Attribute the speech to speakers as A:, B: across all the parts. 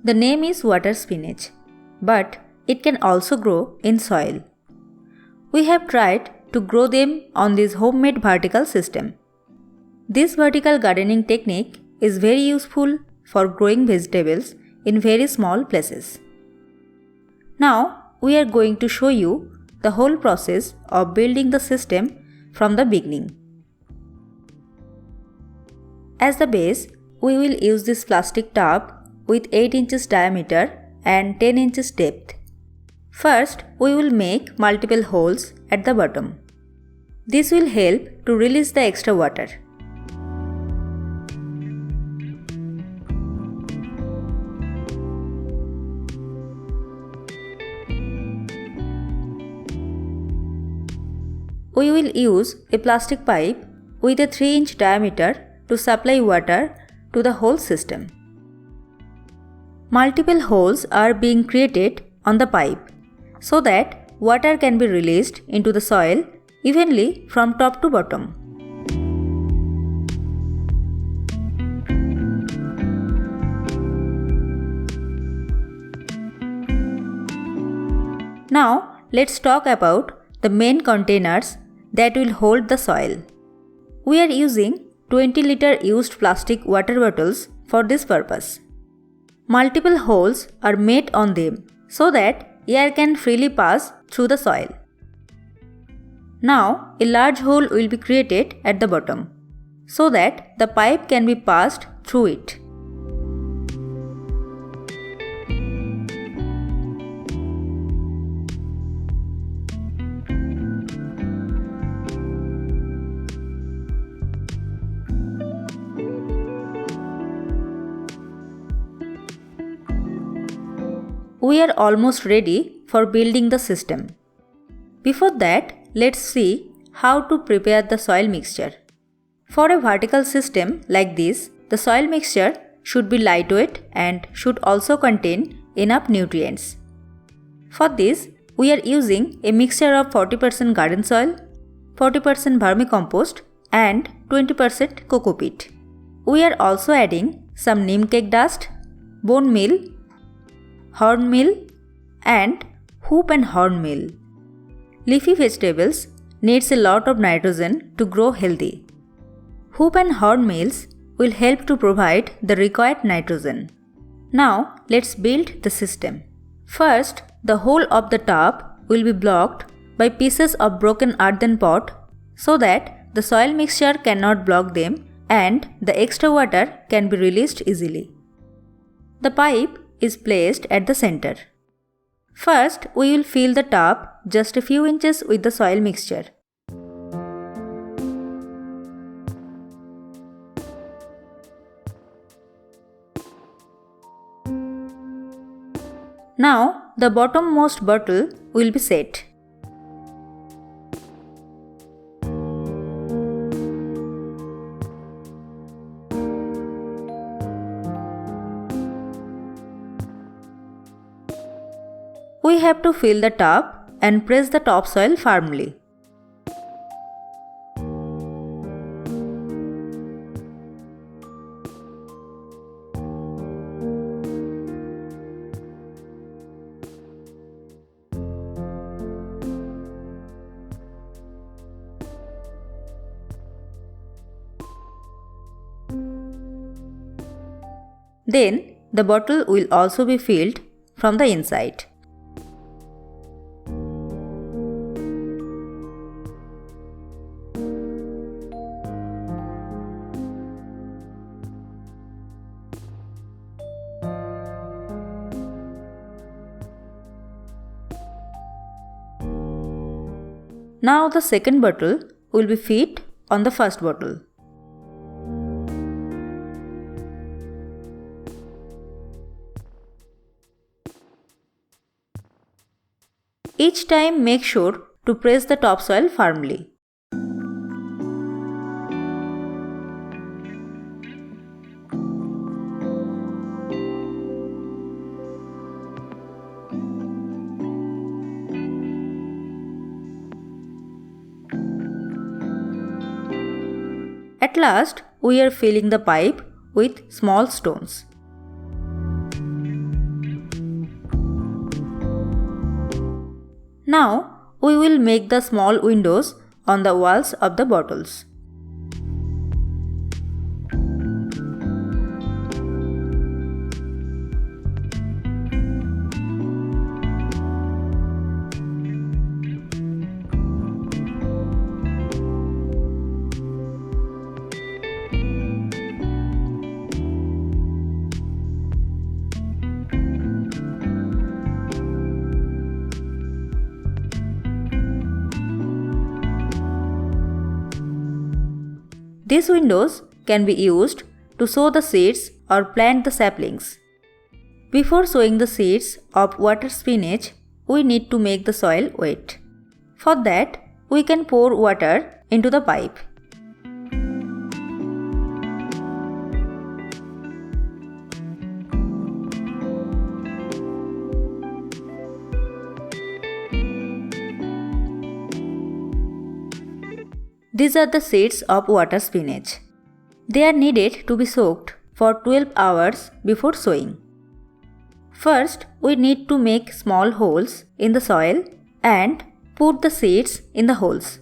A: The name is water spinach, but it can also grow in soil. We have tried to grow them on this homemade vertical system. This vertical gardening technique is very useful for growing vegetables in very small places. Now we are going to show you the whole process of building the system from the beginning. As the base, we will use this plastic tub with 8 inches diameter and 10 inches depth. First, we will make multiple holes at the bottom. This will help to release the extra water. We will use a plastic pipe with a 3-inch diameter to supply water to the whole system. Multiple holes are being created on the pipe so that water can be released into the soil evenly from top to bottom. Now let's talk about the main containers that will hold the soil. We are using 20-liter used plastic water bottles for this purpose. Multiple holes are made on them so that air can freely pass through the soil. Now a large hole will be created at the bottom so that the pipe can be passed through it. We are almost ready for building the system. Before that, let's see how to prepare the soil mixture. For a vertical system like this, the soil mixture should be lightweight and should also contain enough nutrients. For this, we are using a mixture of 40% garden soil, 40% vermicompost and 20% coco peat. We are also adding some neem cake dust, bone meal, horn meal and hoop and horn meal. Leafy vegetables needs a lot of nitrogen to grow healthy. Hoop and horn meals will help to provide the required nitrogen. Now let's build the system. First, the whole of the tub will be blocked by pieces of broken earthen pot so that the soil mixture cannot block them and the extra water can be released easily. The pipe is placed at the center. First, we will fill the tub just a few inches with the soil mixture. Now, the bottommost bottle will be set. We have to fill the tub and press the topsoil firmly. Then the bottle will also be filled from the inside. Now the second bottle will be fit on the first bottle. Each time make sure to press the topsoil firmly. At last, we are filling the pipe with small stones. Now we will make the small windows on the walls of the bottles. These windows can be used to sow the seeds or plant the saplings. Before sowing the seeds of water spinach, we need to make the soil wet. For that, we can pour water into the pipe. These are the seeds of water spinach. They are needed to be soaked for 12 hours before sowing. First, we need to make small holes in the soil and put the seeds in the holes.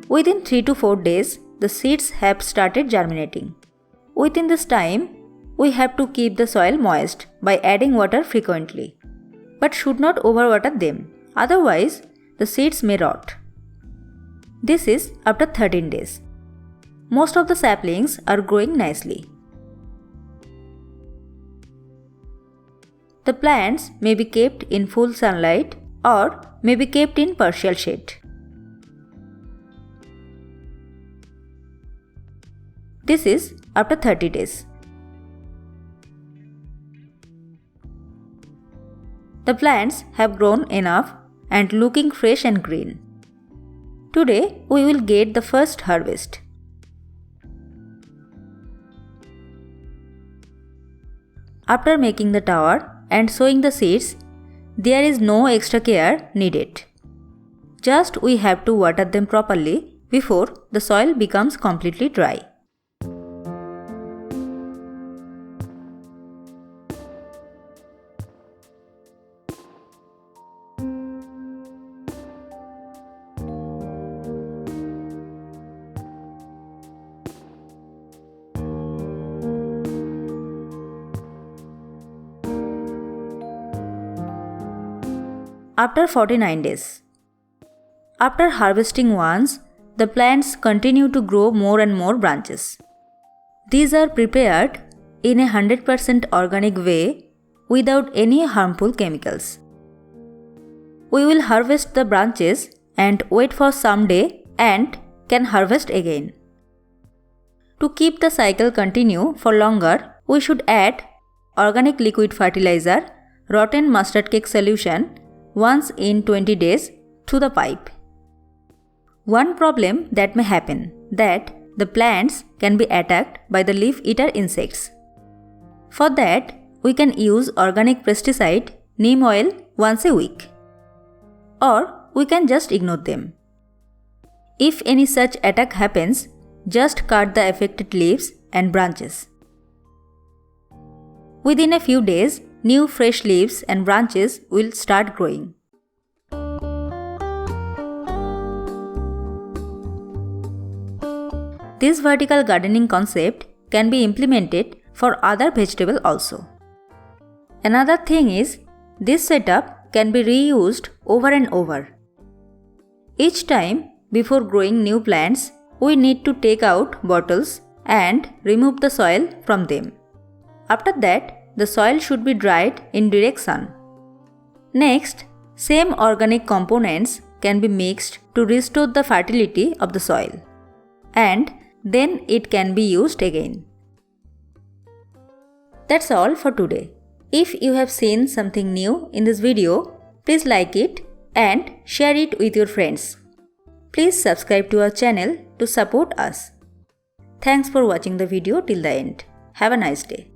A: Within 3 to 4 days, the seeds have started germinating. Within this time, we have to keep the soil moist by adding water frequently, but should not overwater them, otherwise the seeds may rot. This is after 13 days. Most of the saplings are growing nicely. The plants may be kept in full sunlight or may be kept in partial shade. This is after 30 days. The plants have grown enough and looking fresh and green. Today we will get the first harvest. After making the tower and sowing the seeds, there is no extra care needed. Just we have to water them properly before the soil becomes completely dry. After 49 days. After harvesting once, the plants continue to grow more and more branches. These are prepared in a 100% organic way without any harmful chemicals. We will harvest the branches and wait for some day and can harvest again. To keep the cycle continue for longer, we should add organic liquid fertilizer, rotten mustard cake solution once in 20 days to the pipe. One problem that may happen that the plants can be attacked by the leaf-eater insects. For that, we can use organic pesticide neem oil once a week. Or we can just ignore them. If any such attack happens, just cut the affected leaves and branches. Within a few days, new fresh leaves and branches will start growing. This vertical gardening concept can be implemented for other vegetables also. Another thing is, this setup can be reused over and over. Each time before growing new plants, we need to take out bottles and remove the soil from them. After that, the soil should be dried in direct sun. Next, same organic components can be mixed to restore the fertility of the soil. And then it can be used again. That's all for today. If you have seen something new in this video, please like it and share it with your friends. Please subscribe to our channel to support us. Thanks for watching the video till the end. Have a nice day.